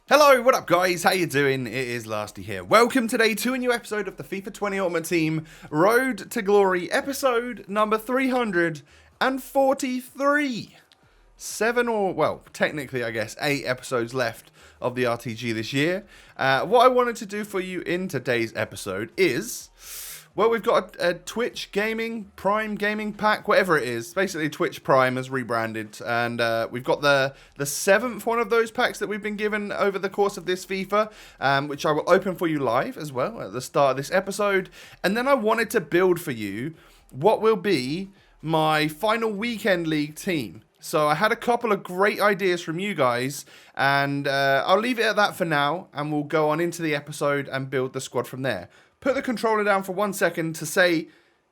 Hello, what up guys? How you doing? It is Lasty here. Welcome today to a new episode of the FIFA 20 Ultimate Team Road to Glory, episode number 343. Technically I guess 8 episodes left of the RTG this year. What I wanted to do for you in today's episode is, well, we've got a Twitch Gaming Prime Gaming Pack, whatever it is. Basically, Twitch Prime has rebranded, and we've got the 7th one of those packs that we've been given over the course of this FIFA, which I will open for you live as well at the start of this episode. And then I wanted to build for you what will be my final weekend league team. So I had a couple of great ideas from you guys, and I'll leave it at that for now, and we'll go on into the episode and build the squad from there. Put the controller down for 1 second to say,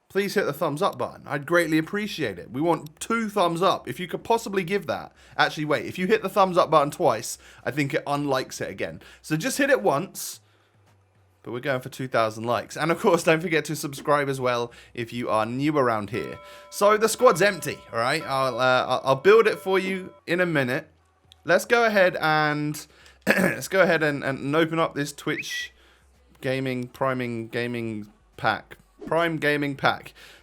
please hit the thumbs up button. I'd greatly appreciate it. We want 2 thumbs up. If you could possibly give that. Actually, wait. If you hit the thumbs up button twice, I think it unlikes it again. So just hit it once. But we're going for 2,000 likes. And of course, don't forget to subscribe as well if you are new around here. So the squad's empty, all right? I'll build it for you in a minute. Let's go ahead and open up this Twitch Prime Gaming Pack.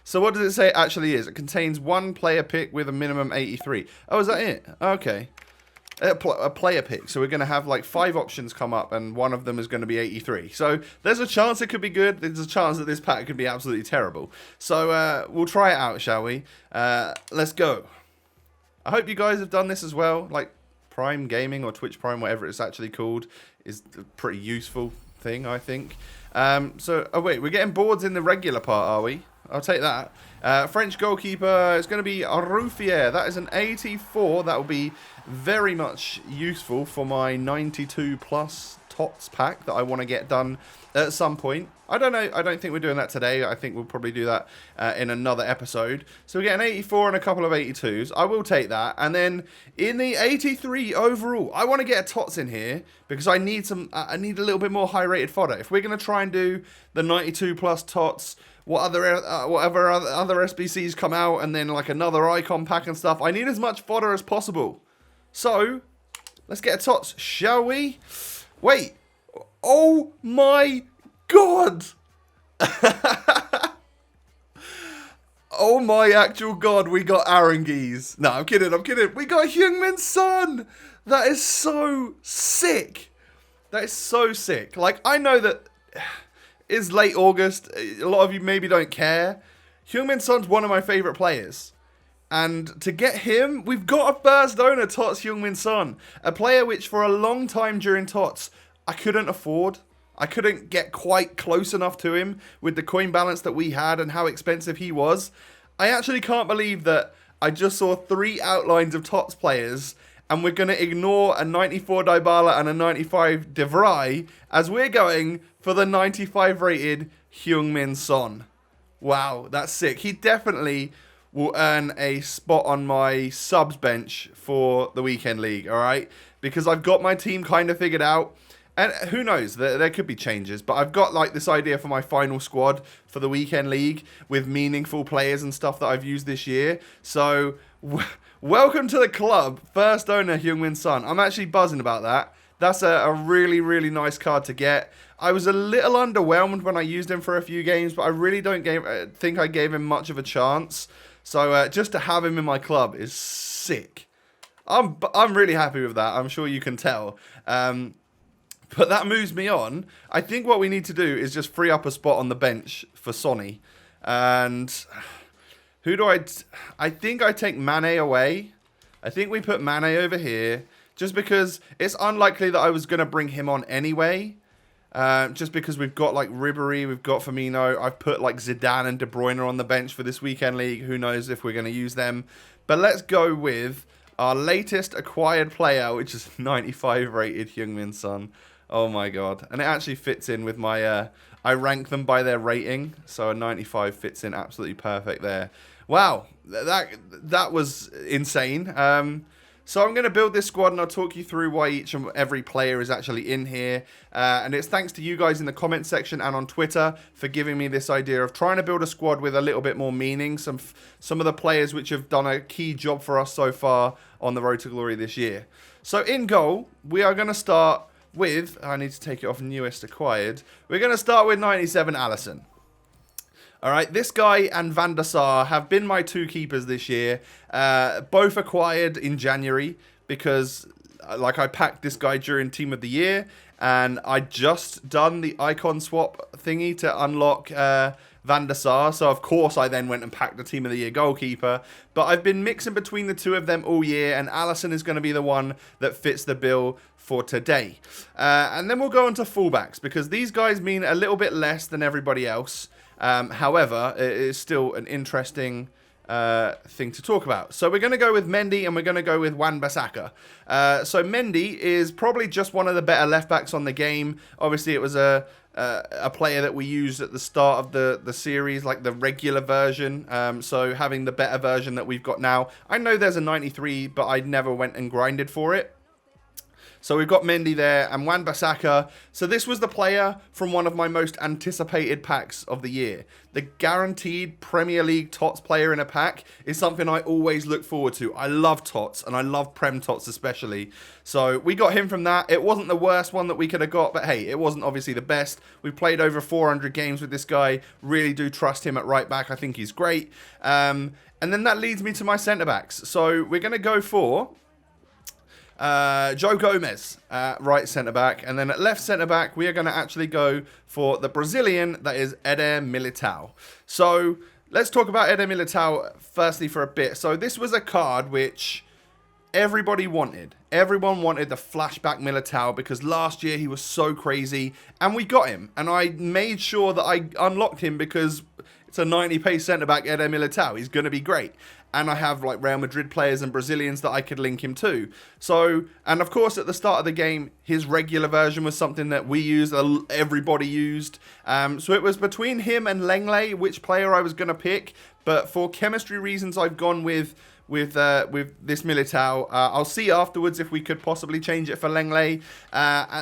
So what does it say it actually is? It contains 1 player pick with a minimum 83. Oh, is that it? Okay. A player pick. So we're going to have like 5 options come up, and one of them is going to be 83. So there's a chance it could be good. There's a chance that this pack could be absolutely terrible. So we'll try it out, shall we? Let's go. I hope you guys have done this as well. Like Prime Gaming or Twitch Prime, whatever it's actually called, is a pretty useful thing, I think. Oh wait, we're getting boards in the regular part, are we? I'll take that. French goalkeeper is going to be Ruffier. That is an 84. That will be very much useful for my 92 plus Tots pack that I want to get done at some point. I don't know. I don't think we're doing that today. I think we'll probably do that in another episode. So we get an 84 and a couple of 82s. I will take that. And then in the 83 overall, I want to get a Tots in here because I need a little bit more high rated fodder. If we're going to try and do the 92 plus Tots, whatever other SBCs come out, and then like another icon pack and stuff, I need as much fodder as possible. So let's get a Tots, shall we? Wait. Oh my God! Oh my actual God, we got Arangues. No, I'm kidding. We got Heung-min Son! That is so sick. That is so sick. Like, I know that it's late August. A lot of you maybe don't care. Heung-min Son's one of my favourite players. And to get him, we've got a first owner, Tots Heung-min Son. A player which for a long time during Tots, I couldn't afford. I couldn't get quite close enough to him with the coin balance that we had and how expensive he was. I actually can't believe that I just saw 3 outlines of Tots players, and we're going to ignore a 94 Dybala and a 95 De Vrij as we're going for the 95 rated Heung-min Son. Wow, that's sick. He definitely will earn a spot on my subs bench for the weekend league, all right? Because I've got my team kind of figured out. And who knows, there could be changes, but I've got like this idea for my final squad for the weekend league with meaningful players and stuff that I've used this year. So, welcome to the club, first owner Heung-min Son. I'm actually buzzing about that. That's a really, really nice card to get. I was a little underwhelmed when I used him for a few games, but I really don't think I gave him much of a chance. So, just to have him in my club is sick. I'm really happy with that. I'm sure you can tell. But that moves me on. I think what we need to do is just free up a spot on the bench for Sonny. And who do I think I take Mane away. I think we put Mane over here. Just because it's unlikely that I was going to bring him on anyway. Just because we've got like Ribéry, we've got Firmino. I've put like Zidane and De Bruyne on the bench for this weekend league. Who knows if we're going to use them. But let's go with our latest acquired player, which is 95 rated Heung-min Son. Oh my God. And it actually fits in with my, I rank them by their rating. So a 95 fits in absolutely perfect there. Wow. That was insane. So I'm going to build this squad and I'll talk you through why each and every player is actually in here. And it's thanks to you guys in the comment section and on Twitter for giving me this idea of trying to build a squad with a little bit more meaning. Some of the players which have done a key job for us so far on the road to glory this year. So in goal, we are going to start with, I need to take it off newest acquired. We're going to start with 97 Alisson. All right, this guy and Van der Sar have been my two keepers this year. Both acquired in January because, like, I packed this guy during Team of the Year, and I just done the icon swap thingy to unlock Van der Sar. So, of course, I then went and packed the Team of the Year goalkeeper. But I've been mixing between the two of them all year, and Alisson is going to be the one that fits the bill for today. And then we'll go on to fullbacks, because these guys mean a little bit less than everybody else. However, it is still an interesting thing to talk about. So we're going to go with Mendy, and we're going to go with Wan-Bissaka. So Mendy is probably just one of the better left-backs on the game. Obviously, it was a player that we used at the start of the series, like the regular version. So having the better version that we've got now. I know there's a 93, but I never went and grinded for it. So we've got Mendy there and Wan-Bissaka. So this was the player from one of my most anticipated packs of the year. The guaranteed Premier League Tots player in a pack is something I always look forward to. I love Tots, and I love Prem Tots especially. So we got him from that. It wasn't the worst one that we could have got, but hey, it wasn't obviously the best. We played over 400 games with this guy. Really do trust him at right back. I think he's great. And then that leads me to my centre-backs. So we're going to go for Joe Gomez, right centre-back. And then at left centre-back, we are going to actually go for the Brazilian, that is Eder Militao. So let's talk about Eder Militao firstly for a bit. So this was a card which everybody wanted. Everyone wanted the flashback Militao because last year he was so crazy. And we got him. And I made sure that I unlocked him because it's a 90 pace centre-back, Eder Militao. He's going to be great. And I have like Real Madrid players and Brazilians that I could link him to. So, and of course at the start of the game, his regular version was something that we used, everybody used. So it was between him and Lenglet, which player I was going to pick. But for chemistry reasons, I've gone with this Militao. I'll see afterwards if we could possibly change it for Lenglet,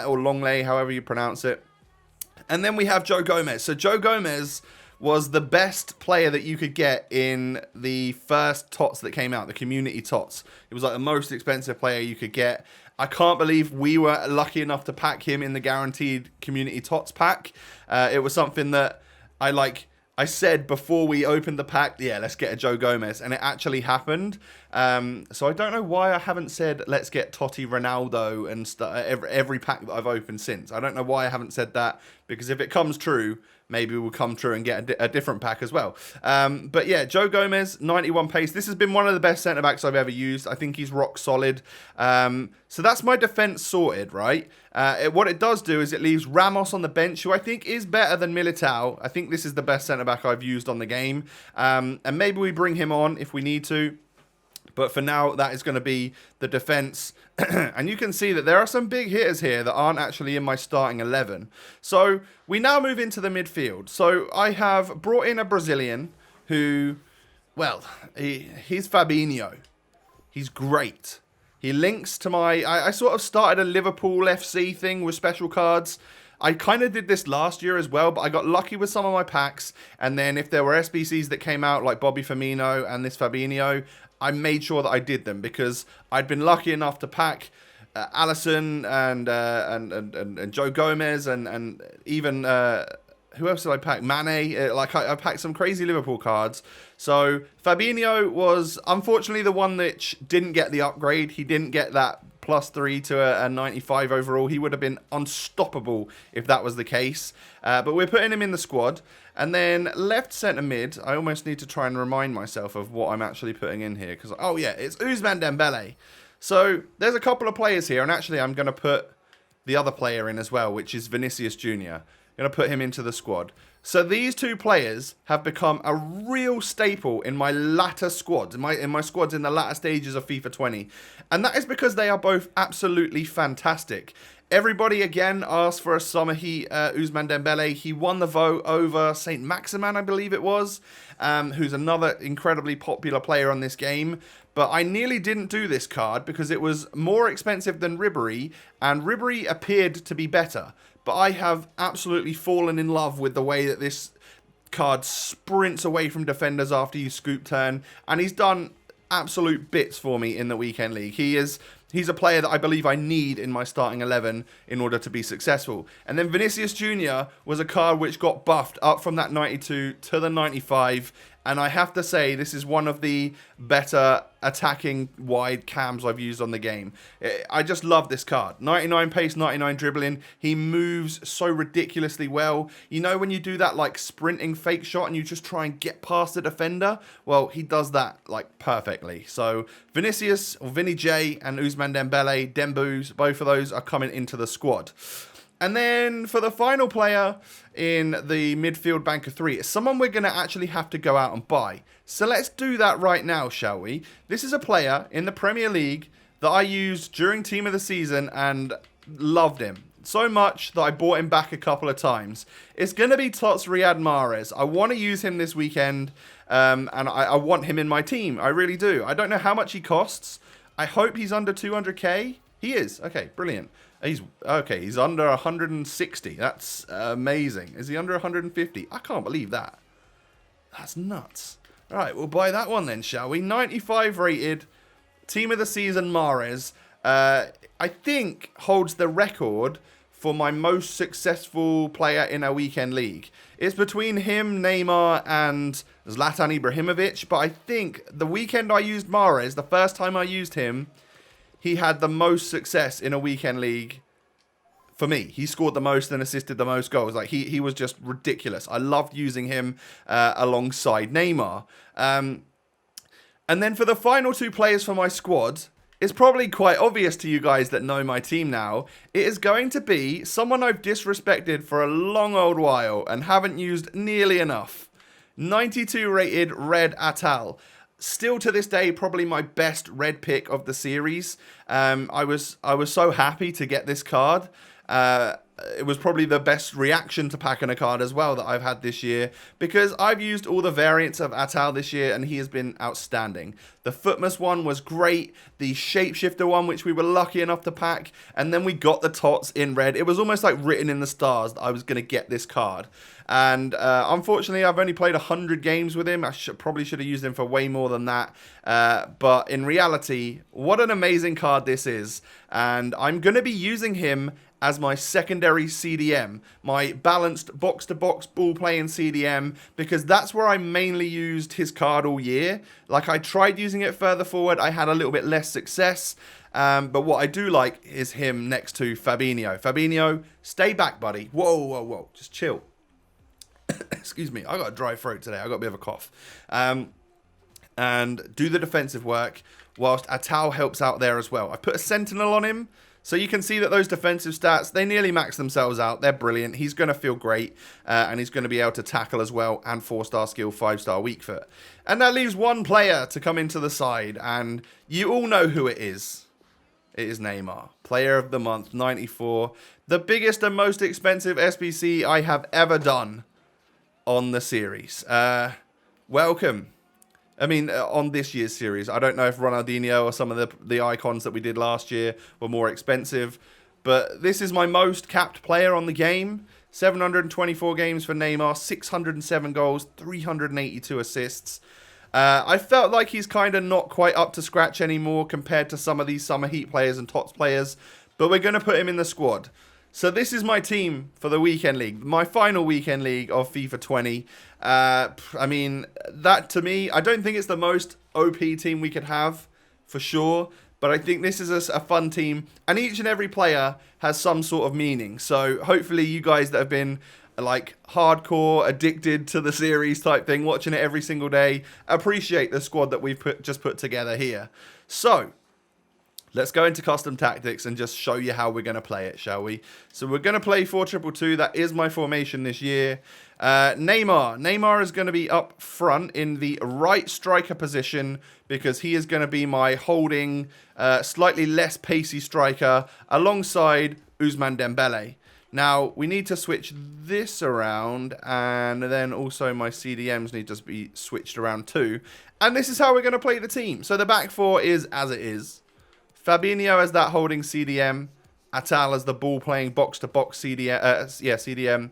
or Longley, however you pronounce it. And then we have Joe Gomez. So Joe Gomez was the best player that you could get in the first Tots that came out, the community Tots. It was like the most expensive player you could get. I can't believe we were lucky enough to pack him in the guaranteed community Tots pack. It was something that I said before we opened the pack, yeah, let's get a Joe Gomez, and it actually happened. So I don't know why I haven't said let's get Totti Ronaldo and every pack that I've opened since. I don't know why I haven't said that, because if it comes true, maybe we'll come true and get a different pack as well. But yeah, Joe Gomez, 91 pace. This has been one of the best centre-backs I've ever used. I think he's rock solid. So that's my defence sorted, right? What it does do is it leaves Ramos on the bench, who I think is better than Militao. I think this is the best centre-back I've used on the game. And maybe we bring him on if we need to. But for now, that is going to be the defence. And you can see that there are some big hitters here that aren't actually in my starting 11. So we now move into the midfield. So I have brought in a Brazilian who, well, he's Fabinho. He's great. He links to my... I sort of started a Liverpool FC thing with special cards. I kind of did this last year as well, but I got lucky with some of my packs. And then if there were SBCs that came out, like Bobby Firmino and this Fabinho, I made sure that I did them because I'd been lucky enough to pack Alisson and Joe Gomez and even who else did I pack? Mane. I packed some crazy Liverpool cards. So Fabinho was unfortunately the one that didn't get the upgrade. He didn't get that +3 to a 95 overall. He would have been unstoppable if that was the case. But we're putting him in the squad. And then left centre mid, I almost need to try and remind myself of what I'm actually putting in here. Because, oh yeah, it's Ousmane Dembele. So there's a couple of players here. And actually, I'm going to put the other player in as well, which is Vinicius Jr. I'm going to put him into the squad. So these two players have become a real staple in my latter squads, in my squads in the latter stages of FIFA 20. And that is because they are both absolutely fantastic. Everybody, again, asked for a summer heat Ousmane Dembele. He won the vote over Saint Maximin, I believe it was, who's another incredibly popular player on this game. But I nearly didn't do this card because it was more expensive than Ribéry, and Ribéry appeared to be better. But I have absolutely fallen in love with the way that this card sprints away from defenders after you scoop turn, and he's done absolute bits for me in the weekend league. He is He's a player that I believe I need in my starting 11 in order to be successful. And then Vinicius Jr. was a card which got buffed up from that 92 to the 95. And I have to say, this is one of the better attacking wide cams I've used on the game. I just love this card. 99 pace, 99 dribbling. He moves so ridiculously well. You know when you do that like sprinting fake shot and you just try and get past the defender? Well, he does that like perfectly. So Vinicius, or Vinny J, and Ousmane Dembele, Dembouz, both of those are coming into the squad. And then for the final player in the midfield bank of 3, it's someone we're going to actually have to go out and buy. So let's do that right now, shall we? This is a player in the Premier League that I used during Team of the Season and loved him so much that I bought him back a couple of times. It's going to be Tots Riyad Mahrez. I want to use him this weekend, and I want him in my team. I really do. I don't know how much he costs. I hope he's under 200k. He is. Okay, brilliant. He's under 160. That's amazing. Is he under 150? I can't believe that. That's nuts. All right, we'll buy that one then, shall we? 95 rated, Team of the Season Mahrez. I think holds the record for my most successful player in a weekend league. It's between him, Neymar, and Zlatan Ibrahimovic. But I think the weekend I used Mahrez, the first time I used him, he had the most success in a weekend league for me. He scored the most and assisted the most goals. Like he was just ridiculous. I loved using him alongside Neymar. And then for the final two players for my squad, it's probably quite obvious to you guys that know my team now. It is going to be someone I've disrespected for a long old while and haven't used nearly enough. 92 rated Red Atal. Still to this day, probably my best red pick of the series. I was so happy to get this card. It was probably the best reaction to packing a card as well that I've had this year, because I've used all the variants of Atal this year and he has been outstanding. The Footmas one was great, the Shapeshifter one, which we were lucky enough to pack, and then we got the Tots in red. It was almost like written in the stars that I was going to get this card. And unfortunately, I've only played 100 games with him. I probably should have used him for way more than that. But in reality, what an amazing card this is. And I'm going to be using him as my secondary CDM, my balanced box-to-box ball-playing CDM, because that's where I mainly used his card all year. Like, I tried using it further forward. I had a little bit less success. But what I do like is him next to Fabinho. Fabinho, stay back, buddy. Whoa, whoa, whoa. Just chill. Excuse me. I got a dry throat today. I got a bit of a cough. And do the defensive work whilst Atal helps out there as well. I put a Sentinel on him. So you can see that those defensive stats, they nearly max themselves out. They're brilliant. He's going to feel great. And he's going to be able to tackle as well. And 4-star skill, 5-star weak foot. And that leaves one player to come into the side. And you all know who it is. It is Neymar. Player of the month, 94. The biggest and most expensive SBC I have ever done on the series. Welcome. I mean, on this year's series. I don't know if Ronaldinho or some of the icons that we did last year were more expensive. But this is my most capped player on the game. 724 games for Neymar, 607 goals, 382 assists. I felt like he's kind of not quite up to scratch anymore compared to some of these Summer Heat players and Tots players. But we're going to put him in the squad. So this is my team for the weekend league. My final weekend league of FIFA 20. I mean, that to me, I don't think it's the most OP team we could have, for sure. But I think this is a fun team. And each and every player has some sort of meaning. So hopefully you guys that have been like hardcore addicted to the series type thing, watching it every single day, appreciate the squad that we've just put together here. So let's go into custom tactics and just show you how we're going to play it, shall we? So we're going to play 4-2-2. That is my formation this year. Neymar is going to be up front in the right striker position because he is going to be my holding, slightly less pacey striker alongside Ousmane Dembele. Now, we need to switch this around, and then also my CDMs need to be switched around too. And this is how we're going to play the team. So the back four is as it is. Fabinho as that holding CDM. Atal as the ball-playing box-to-box CDM.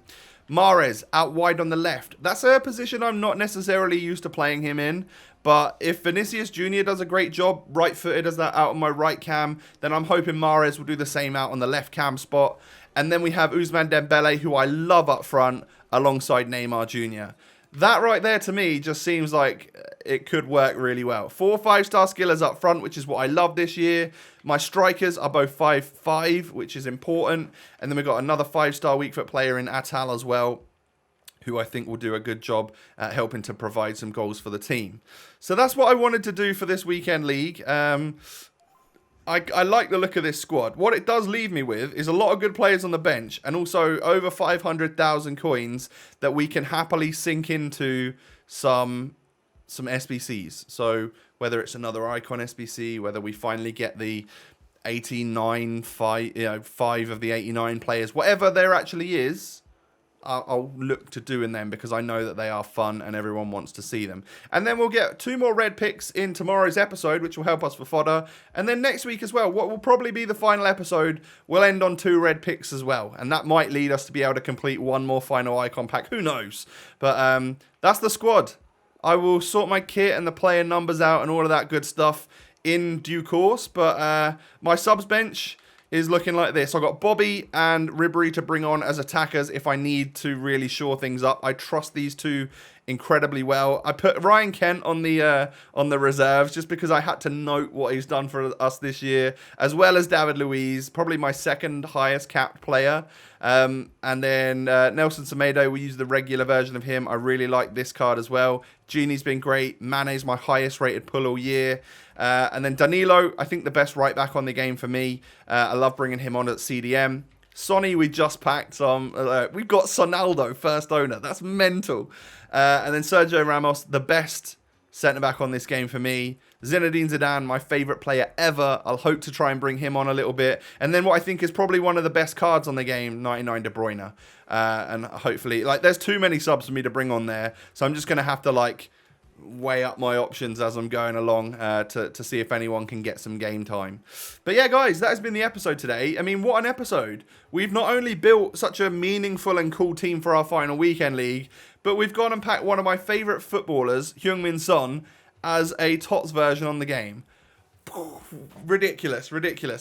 Mahrez out wide on the left. That's a position I'm not necessarily used to playing him in, But if Vinicius Jr. does a great job, right-footed as that out on my right cam, then I'm hoping Mahrez will do the same out on the left cam spot. And then we have Ousmane Dembele, who I love up front, alongside Neymar Jr. That right there to me just seems like it could work really well. 4 5-star skillers up front, which is what I love this year. My strikers are both 5'5", which is important. And then we've got another 5-star weak foot player in Atal as well, who I think will do a good job at helping to provide some goals for the team. So that's what I wanted to do for this weekend league. I like the look of this squad. What it does leave me with is a lot of good players on the bench and also over 500,000 coins that we can happily sink into some SBCs. So whether it's another icon SBC, whether we finally get the 89, 5 of the 89 players, whatever there actually is, I'll look to doing them because I know that they are fun and everyone wants to see them. And then we'll get 2 more red picks in tomorrow's episode, which will help us for fodder. And then next week as well, what will probably be the final episode, we'll end on 2 red picks as well. And that might lead us to be able to complete 1 more final icon pack. Who knows? But that's the squad. I will sort my kit and the player numbers out and all of that good stuff in due course. But my subs bench is looking like this. I've got Bobby and Ribery to bring on as attackers if I need to really shore things up. I trust these two incredibly well. I put Ryan Kent on the reserves just because I had to note what he's done for us this year, as well as David Luiz, probably my second highest capped player. And then Nelson Semedo, we use the regular version of him. I really like this card as well. Genie's been great. Mane's my highest rated pull all year. And then Danilo, I think the best right back on the game for me. I love bringing him on at CDM. Sonny, we just packed some. We've got Sonaldo, first owner. That's mental. And then Sergio Ramos, the best centre-back on this game for me. Zinedine Zidane, my favourite player ever. I'll hope to try and bring him on a little bit. And then what I think is probably one of the best cards on the game, 99 De Bruyne. And hopefully, there's too many subs for me to bring on there. So I'm just going to have to, weigh up my options as I'm going along to see if anyone can get some game time. But yeah, guys, that has been the episode today. I mean, what an episode. We've not only built such a meaningful and cool team for our final weekend league, but we've gone and packed one of my favourite footballers, Heung-min Son, as a Tots version on the game. Ridiculous.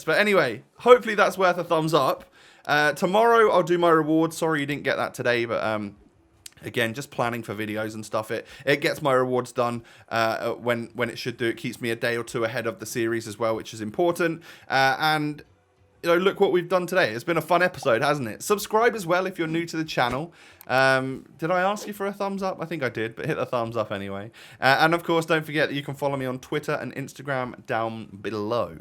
But anyway, hopefully that's worth a thumbs up. Tomorrow I'll do my rewards. Sorry you didn't get that today, but again, just planning for videos and stuff. It gets my rewards done when it should do. It keeps me a day or 2 ahead of the series as well, which is important. And look what we've done today. It's been a fun episode, hasn't it? Subscribe as well if you're new to the channel. Did I ask you for a thumbs up? I think I did, but hit the thumbs up anyway. And of course, don't forget that you can follow me on Twitter and Instagram down below.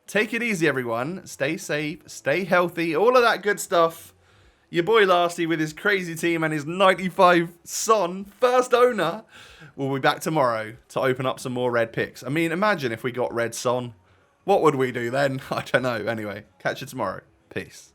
Take it easy, everyone. Stay safe, stay healthy, all of that good stuff. Your boy Lasty with his crazy team and his 95 Son, first owner, will be back tomorrow to open up some more red picks. I mean, imagine if we got red Son. What would we do then? I don't know. Anyway, catch you tomorrow. Peace.